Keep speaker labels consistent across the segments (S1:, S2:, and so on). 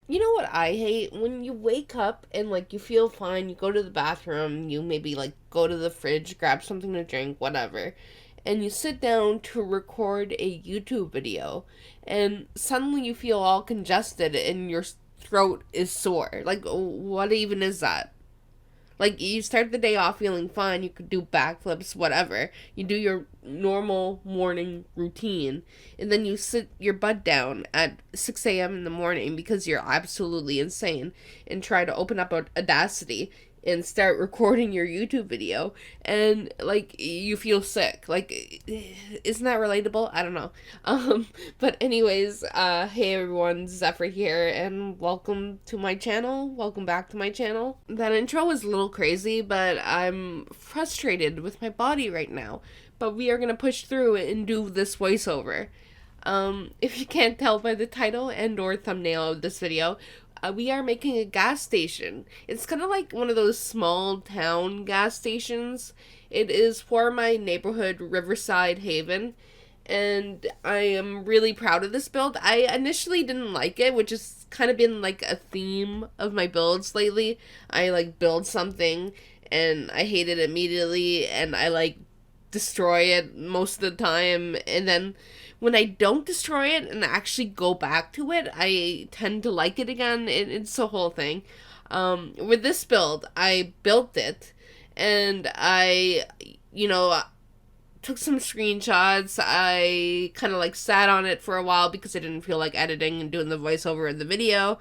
S1: You know what I hate? When you wake up and like you feel fine, you go to the bathroom, you maybe like go to the fridge, grab something to drink, whatever, and you sit down to record a YouTube video, and suddenly you feel all congested and your throat is sore. Like, what even is that? Like, you start the day off feeling fine, you could do backflips, whatever. You do your normal morning routine, and then you sit your butt down at 6 a.m. in the morning because you're absolutely insane and try to open up Audacity and start recording your YouTube video, and like you feel sick. Like, isn't that relatable? I don't know. But anyways, hey everyone, Zephyr here, and welcome to my channel. Welcome back to my channel. That intro was a little crazy, but I'm frustrated with my body right now. But we are gonna push through and do this voiceover. If you can't tell by the title and or thumbnail of this video, we are making a gas station. It's kind of like one of those small town gas stations. It is for my neighborhood, Riverside Haven, and I am really proud of this build. I initially didn't like it, which has kind of been like a theme of my builds lately. I like build something and I hate it immediately, and I like destroy it most of the time, and then when I don't destroy it and actually go back to it, I tend to like it again. It's a whole thing. With this build, I built it, and I, you know, took some screenshots. I kind of like sat on it for a while because I didn't feel like editing and doing the voiceover in the video.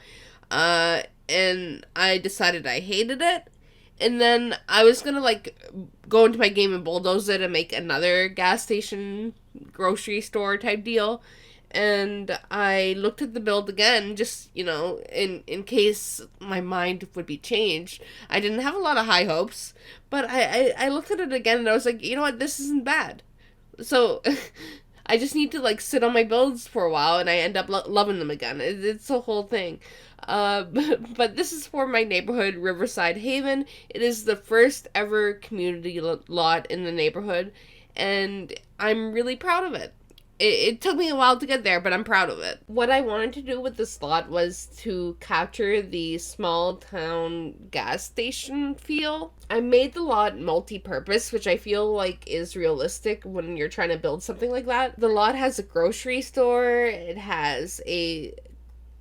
S1: And I decided I hated it. And then I was gonna like go into my game and bulldoze it and make another gas station, grocery store type deal. And I looked at the build again, just, in case my mind would be changed. I didn't have a lot of high hopes, but I looked at it again and I was like, you know what, this isn't bad. So I just need to like sit on my builds for a while, and I end up loving them again. It's a whole thing. But this is for my neighborhood, Riverside Haven. It is the first ever community lot in the neighborhood, and I'm really proud of it. It took me a while to get there, but I'm proud of it. What I wanted to do with this lot was to capture the small town gas station feel. I made the lot multi-purpose, which I feel like is realistic when you're trying to build something like that. The lot has a grocery store, it has a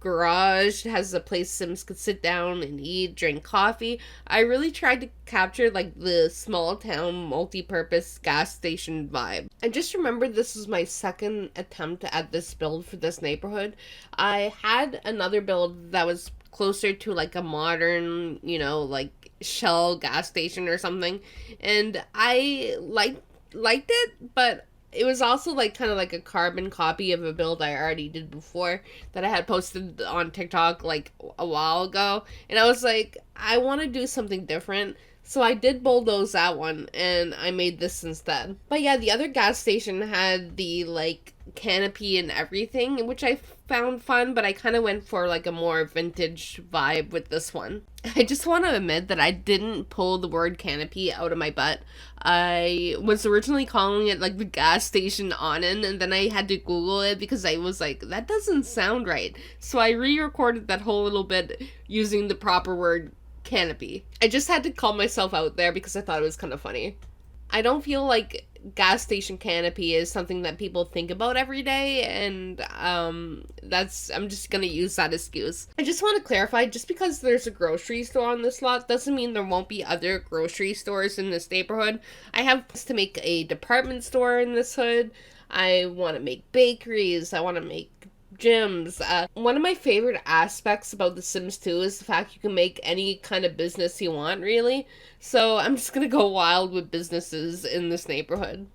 S1: garage, it has a place Sims could sit down and eat, drink coffee. I really tried to capture like the small town multi-purpose gas station vibe. I just remembered this was my second attempt at this build for this neighborhood. I had another build that was closer to like a modern, like Shell gas station or something, and I liked it, but it was also like kind of like a carbon copy of a build I already did before that I had posted on TikTok like a while ago. And I was like, I want to do something different. So I did bulldoze that one and I made this instead. But yeah, the other gas station had the like canopy and everything, which I found fun, but I kind of went for like a more vintage vibe with this one. I just want to admit that I didn't pull the word canopy out of my butt. I was originally calling it like the gas station awning, and then I had to Google it because I was like, that doesn't sound right. So I re-recorded that whole little bit using the proper word canopy. I just had to call myself out there because I thought it was kind of funny. I don't feel like gas station canopy is something that people think about every day, and I'm just gonna use that excuse. I just want to clarify, just because there's a grocery store on this lot doesn't mean there won't be other grocery stores in this neighborhood. I have to make a department store in this hood. I want to make bakeries. I want to make gyms. One of my favorite aspects about The Sims 2 is the fact you can make any kind of business you want, really. So I'm just gonna go wild with businesses in this neighborhood.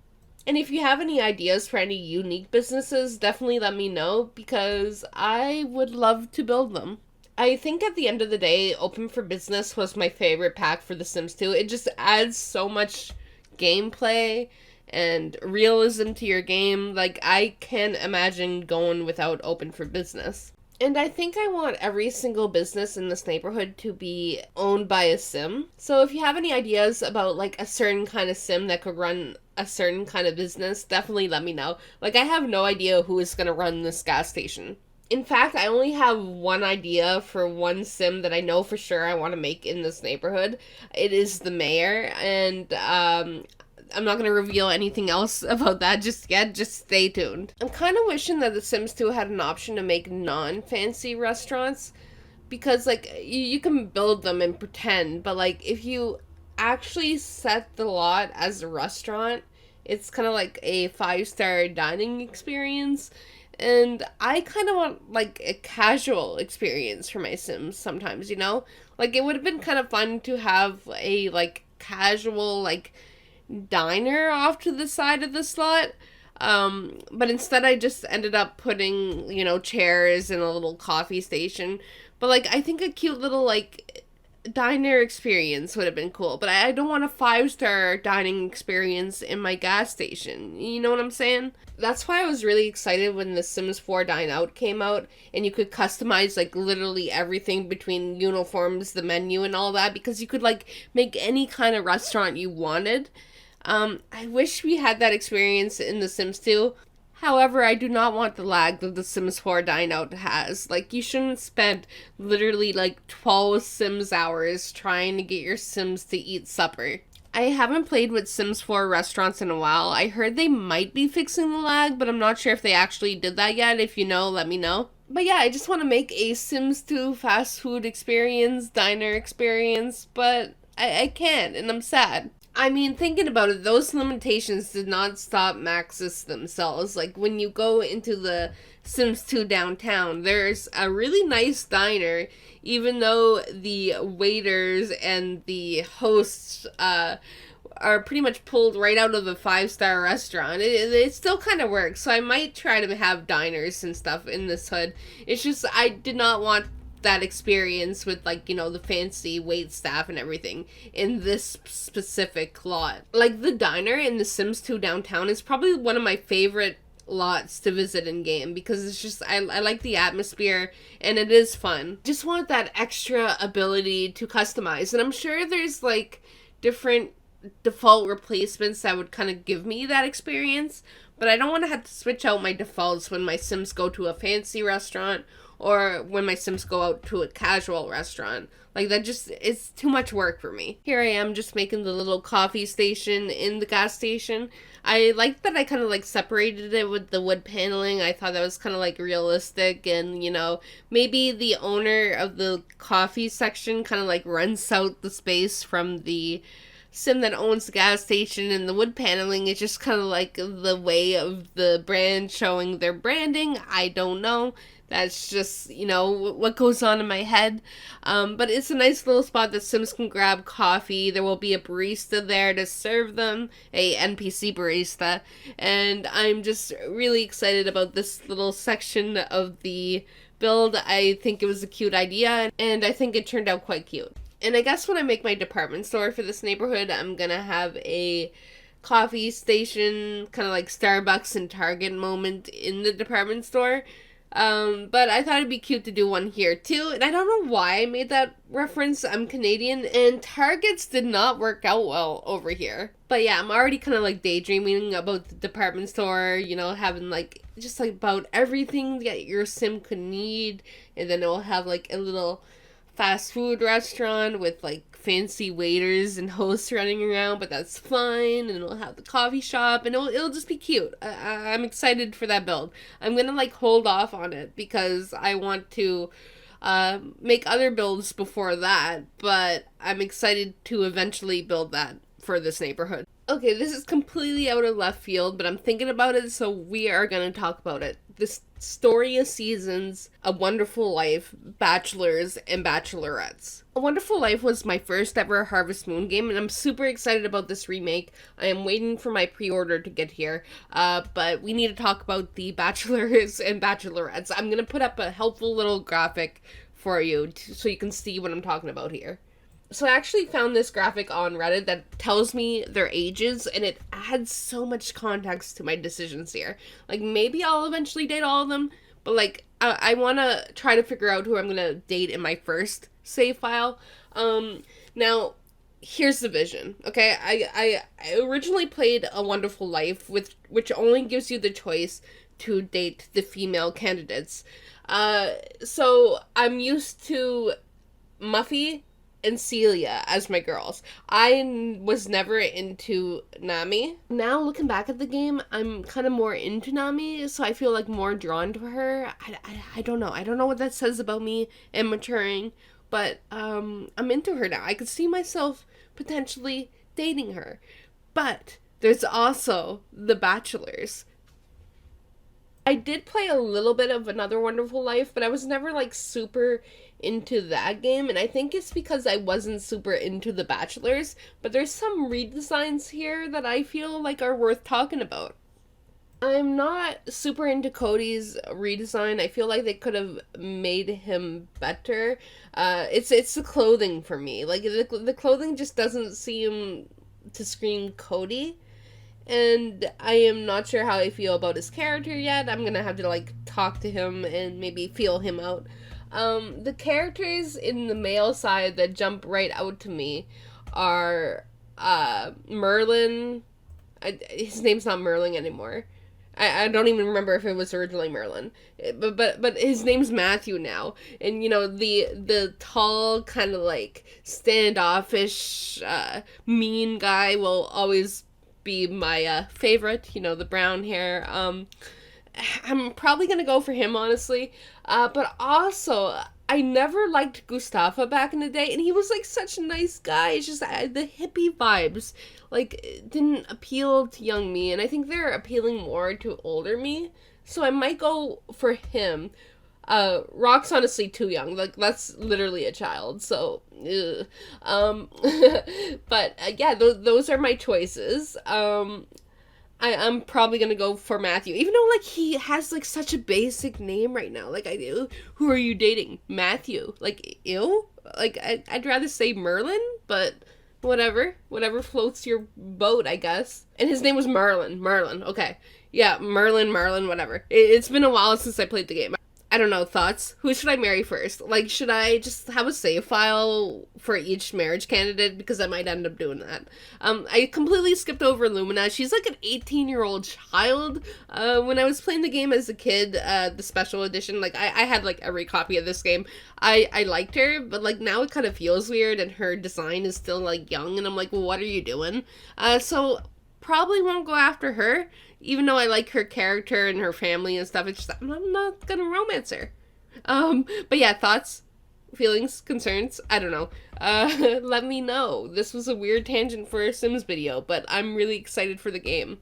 S1: And if you have any ideas for any unique businesses, definitely let me know because I would love to build them. I think at the end of the day, Open for Business was my favorite pack for The Sims 2. It just adds so much gameplay and realism to your game. Like, I can't imagine going without Open for Business. And I think I want every single business in this neighborhood to be owned by a sim. So if you have any ideas about like a certain kind of sim that could run a certain kind of business, definitely let me know. Like, I have no idea who is going to run this gas station. In fact, I only have one idea for one sim that I know for sure I want to make in this neighborhood. It is the mayor, and I'm not going to reveal anything else about that just yet. Just stay tuned. I'm kind of wishing that The Sims 2 had an option to make non-fancy restaurants, because like you can build them and pretend, but like if you actually set the lot as a restaurant, it's kind of like a 5-star dining experience. And I kind of want like a casual experience for my Sims sometimes, you know? Like it would have been kind of fun to have a like casual like diner off to the side of the slot. But instead I just ended up putting, chairs and a little coffee station. But like I think a cute little like diner experience would have been cool. But I don't want a 5-star dining experience in my gas station. You know what I'm saying? That's why I was really excited when The Sims 4 Dine Out came out and you could customize like literally everything between uniforms, the menu, and all that, because you could like make any kind of restaurant you wanted. I wish we had that experience in The Sims 2. However, I do not want the lag that The Sims 4 Dine Out has. Like, you shouldn't spend literally like 12 Sims hours trying to get your Sims to eat supper. I haven't played with Sims 4 restaurants in a while. I heard they might be fixing the lag, but I'm not sure if they actually did that yet. If you know, let me know. But yeah, I just want to make a Sims 2 fast food experience, diner experience, but I can't, and I'm sad. I mean, thinking about it, those limitations did not stop Maxis themselves. Like, when you go into the Sims 2 downtown, there's a really nice diner, even though the waiters and the hosts are pretty much pulled right out of the 5-star restaurant. It still kind of works, so I might try to have diners and stuff in this hood. It's just, I did not want that experience with like the fancy wait staff and everything in this specific lot. Like the diner in the Sims 2 downtown is probably one of my favorite lots to visit in game, because it's just I like the atmosphere and it is fun. Just want that extra ability to customize, and I'm sure there's like different default replacements that would kind of give me that experience, but I don't want to have to switch out my defaults when my Sims go to a fancy restaurant or when my Sims go out to a casual restaurant. Like, that just, it's too much work for me. Here I am just making the little coffee station in the gas station. I like that I kind of like separated it with the wood paneling. I thought that was kind of like realistic, and maybe the owner of the coffee section kind of like rents out the space from the Sim that owns the gas station, and the wood paneling is just kind of like the way of the brand showing their branding. I don't know. That's just, what goes on in my head. But it's a nice little spot that Sims can grab coffee. There will be a barista there to serve them, a NPC barista. And I'm just really excited about this little section of the build. I think it was a cute idea, and I think it turned out quite cute. And I guess when I make my department store for this neighborhood, I'm gonna have a coffee station, kind of like Starbucks and Target moment in the department store. But I thought it'd be cute to do one here too, and I don't know why I made that reference. I'm Canadian, and Targets did not work out well over here. But yeah, I'm already kind of like daydreaming about the department store, having like, just like about everything that your Sim could need, and then it'll have like a little fast food restaurant with like fancy waiters and hosts running around, but that's fine. And it'll have the coffee shop, and it'll just be cute. I'm excited for that build. I'm gonna like hold off on it because I want to make other builds before that, but I'm excited to eventually build that for this neighborhood. Okay, this is completely out of left field, but I'm thinking about it, so we are gonna talk about it. This Story of Seasons, A Wonderful Life, Bachelors, and Bachelorettes. A Wonderful Life was my first ever Harvest Moon game, and I'm super excited about this remake. I am waiting for my pre-order to get here, but we need to talk about the Bachelors and Bachelorettes. I'm gonna put up a helpful little graphic for you so you can see what I'm talking about here. So I actually found this graphic on Reddit that tells me their ages, and it adds so much context to my decisions here. Like, maybe I'll eventually date all of them, but like, I want to try to figure out who I'm going to date in my first save file. Now, here's the vision, okay? I originally played A Wonderful Life, which only gives you the choice to date the female candidates. So I'm used to Muffy and Celia as my girls. Was never into Nami. Now looking back at the game, I'm kind of more into Nami, so I feel like more drawn to her. I don't know. I don't know what that says about me and maturing, but I'm into her now. I could see myself potentially dating her. But there's also The Bachelors. I did play a little bit of Another Wonderful Life, but I was never like super into that game, and I think it's because I wasn't super into The Bachelors, but there's some redesigns here that I feel like are worth talking about. I'm not super into Cody's redesign. I feel like they could have made him better. It's the clothing for me. Like the clothing just doesn't seem to scream Cody, and I am not sure how I feel about his character yet. I'm gonna have to like talk to him and maybe feel him out. The characters in the male side that jump right out to me are Merlin. His name's not Merlin anymore. I don't even remember if it was originally Merlin, but his name's Matthew now, and you know the tall kind of like standoffish, mean guy will always be my favorite. You know, the brown hair. I'm probably gonna go for him, honestly. But also, I never liked Gustafa back in the day, and he was like such a nice guy. It's just the hippie vibes like didn't appeal to young me, and I think they're appealing more to older me. So I might go for him. Rock's honestly too young. Like that's literally a child. So, but yeah, those are my choices. I'm probably gonna go for Matthew, even though like he has like such a basic name right now. Like I do, who are you dating? Matthew. Like ew. Like I'd rather say Merlin, but whatever floats your boat, I guess. And his name was Merlin. Merlin. Okay, yeah, Merlin. Whatever. It's been a while since I played the game. I don't know, thoughts? Who should I marry first? Like, should I just have a save file for each marriage candidate? Because I might end up doing that. I completely skipped over Lumina. She's like an 18-year-old child. When I was playing the game as a kid, the special edition, like, I had, like, every copy of this game. I liked her, but, like, now it kind of feels weird, and her design is still, like, young, and I'm like, well, what are you doing? So, probably won't go after her. Even though I like her character and her family and stuff, it's just, I'm not gonna romance her. But yeah, thoughts, feelings, concerns, I don't know. Let me know. This was a weird tangent for a Sims video, but I'm really excited for the game.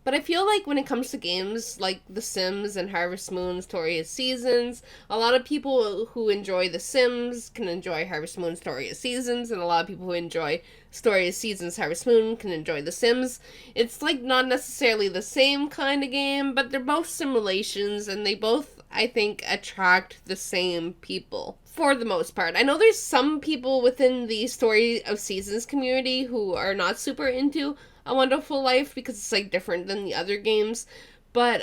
S1: But I feel like when it comes to games like The Sims and Harvest Moon, Story of Seasons, a lot of people who enjoy The Sims can enjoy Harvest Moon, Story of Seasons, and a lot of people who enjoy Story of Seasons, Harvest Moon can enjoy The Sims. It's like not necessarily the same kind of game, but they're both simulations, and they both, I think, attract the same people. For the most part. I know there's some people within the Story of Seasons community who are not super into A Wonderful Life because it's like different than the other games. But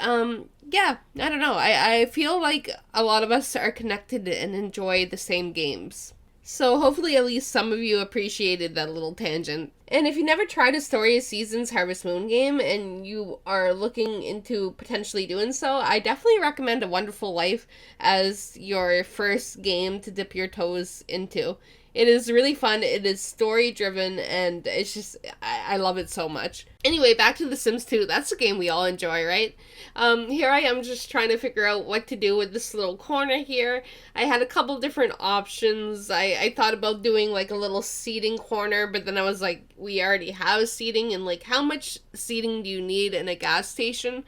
S1: yeah, I don't know. I feel like a lot of us are connected and enjoy the same games. So hopefully at least some of you appreciated that little tangent. And if you never tried a Story of Seasons Harvest Moon game and you are looking into potentially doing so, I definitely recommend A Wonderful Life as your first game to dip your toes into. It is really fun, it is story driven, and it's just, I love it so much. Anyway, back to The Sims 2, that's a game we all enjoy, right? Here I am just trying to figure out what to do with this little corner here. I had a couple different options. I thought about doing like a little seating corner, but then I was like, we already have seating, and like how much seating do you need in a gas station?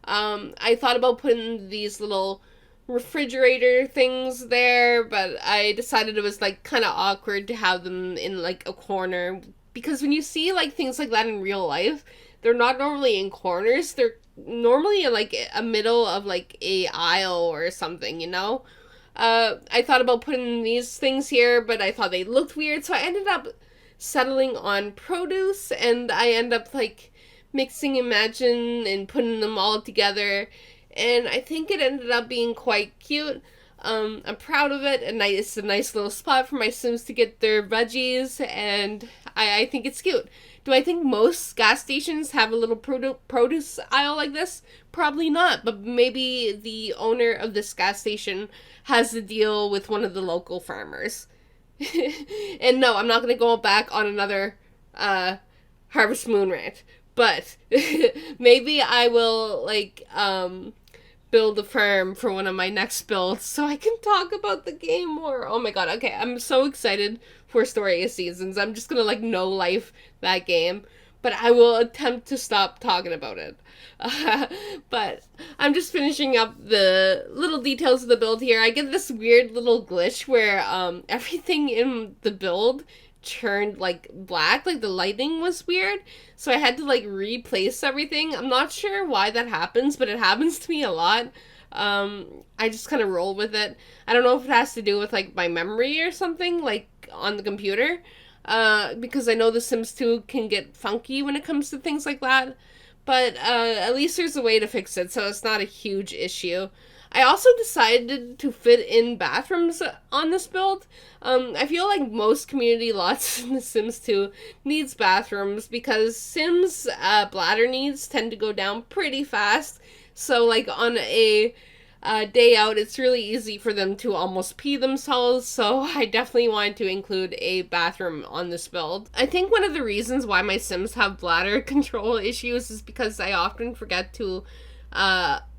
S1: I thought about putting these little refrigerator things there, but I decided it was like kind of awkward to have them in like a corner, because when you see like things like that in real life, they're not normally in corners, they're normally in like a middle of like a aisle or something, you know? I thought about putting these things here, but I thought they looked weird, so I ended up settling on produce, and I end up like mixing Imagine and putting them all together. And I think it ended up being quite cute. I'm proud of it, and it's a nice little spot for my Sims to get their veggies, and I think it's cute. Do I think most gas stations have a little produce aisle like this? Probably not, but maybe the owner of this gas station has a deal with one of the local farmers. And no, I'm not going to go back on another Harvest Moon rant, but maybe I will, like, build a farm for one of my next builds so I can talk about the game more. Oh my god, okay, I'm so excited for Story of Seasons. I'm just gonna, like, no life that game, but I will attempt to stop talking about it. But I'm just finishing up the little details of the build here. I get this weird little glitch where everything in the build turned, like, black, like the lighting was weird, so I had to, like, replace everything. I'm not sure why that happens, but it happens to me a lot. I just kind of roll with it. I don't know if it has to do with, like, my memory or something, like, on the computer, because I know The Sims 2 can get funky when it comes to things like that, but at least there's a way to fix it, so it's not a huge issue. I also decided to fit in bathrooms on this build. I feel like most community lots in The Sims 2 needs bathrooms because Sims' bladder needs tend to go down pretty fast. So, like, on a day out, it's really easy for them to almost pee themselves. So I definitely wanted to include a bathroom on this build. I think one of the reasons why my Sims have bladder control issues is because I often forget to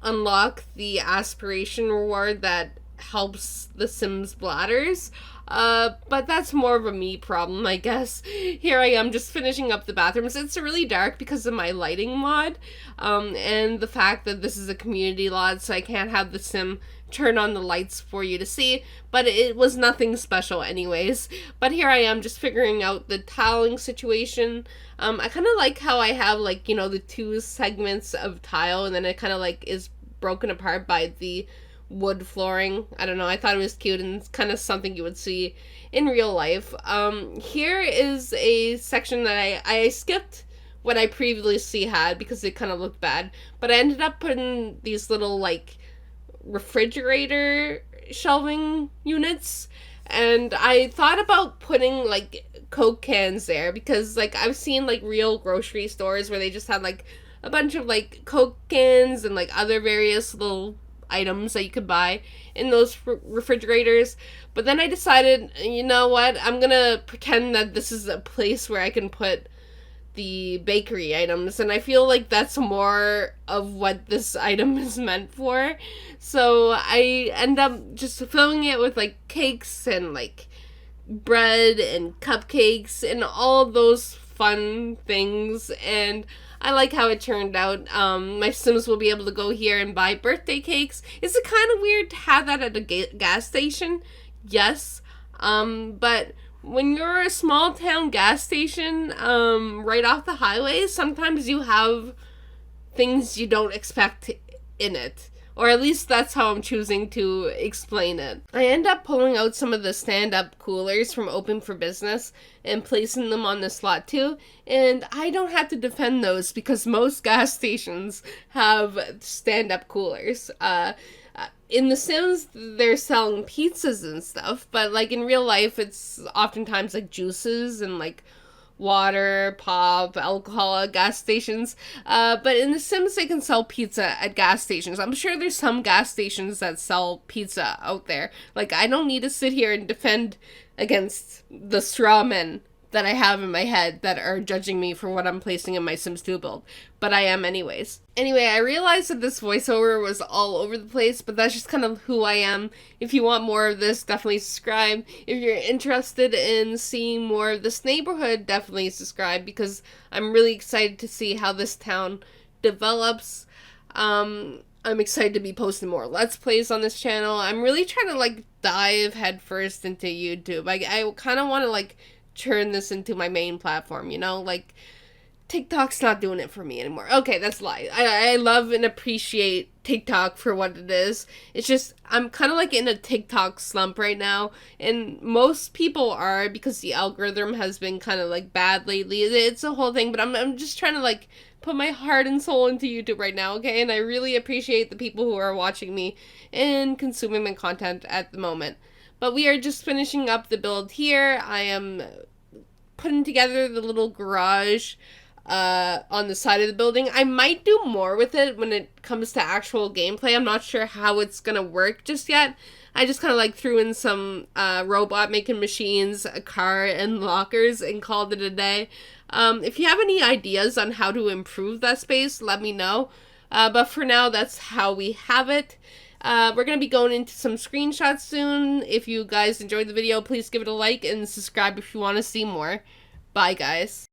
S1: unlock the aspiration reward that helps the Sims bladders. But that's more of a me problem, I guess. Here I am just finishing up the bathrooms. It's really dark because of my lighting mod, and the fact that this is a community lot, so I can't have the Sim turn on the lights for you to see, but it was nothing special anyways. But here I am just figuring out the tiling situation. I kind of like how I have, like, you know, the two segments of tile, and then it kind of, like, is broken apart by the wood flooring. I don't know, I thought it was cute, and it's kind of something you would see in real life. Here is a section that I skipped what I previously had because it kind of looked bad, but I ended up putting these little, like, refrigerator shelving units, and I thought about putting, like, Coke cans there because, like, I've seen, like, real grocery stores where they just had, like, a bunch of, like, Coke cans and, like, other various little items that you could buy in those refrigerators. But then I decided, you know what, I'm gonna pretend that this is a place where I can put the bakery items, and I feel like that's more of what this item is meant for. So I end up just filling it with, like, cakes and, like, bread and cupcakes and all those fun things, and I like how it turned out. My Sims will be able to go here and buy birthday cakes. Is it kind of weird to have that at a gas station? Yes. But when you're a small town gas station, right off the highway, sometimes you have things you don't expect in it. Or at least that's how I'm choosing to explain it. I end up pulling out some of the stand-up coolers from Open for Business and placing them on this lot too. And I don't have to defend those because most gas stations have stand-up coolers. In The Sims, they're selling pizzas and stuff, but, like, in real life, it's oftentimes, like, juices and, like, water, pop, alcohol at gas stations. But in The Sims, they can sell pizza at gas stations. I'm sure there's some gas stations that sell pizza out there. Like, I don't need to sit here and defend against the straw men that I have in my head that are judging me for what I'm placing in my Sims 2 build. But I am anyways. Anyway, I realized that this voiceover was all over the place, but that's just kind of who I am. If you want more of this, definitely subscribe. If you're interested in seeing more of this neighborhood, definitely subscribe because I'm really excited to see how this town develops. I'm excited to be posting more Let's Plays on this channel. I'm really trying to, like, dive headfirst into YouTube. I kind of want to, like, turn this into my main platform, you know? Like, TikTok's not doing it for me anymore. Okay, that's a lie. I love and appreciate TikTok for what it is. It's just, I'm kind of, like, in a TikTok slump right now, and most people are because the algorithm has been kind of, like, bad lately. It's a whole thing, but I'm just trying to, like, put my heart and soul into YouTube right now, okay? And I really appreciate the people who are watching me and consuming my content at the moment. But we are just finishing up the build here. I am putting together the little garage on the side of the building. I might do more with it when it comes to actual gameplay. I'm not sure how it's gonna work just yet. I just kind of like threw in some robot making machines, a car, and lockers and called it a day. If you have any ideas on how to improve that space, let me know. But for now, that's how we have it. We're going to be going into some screenshots soon. If you guys enjoyed the video, please give it a like and subscribe if you want to see more. Bye, guys.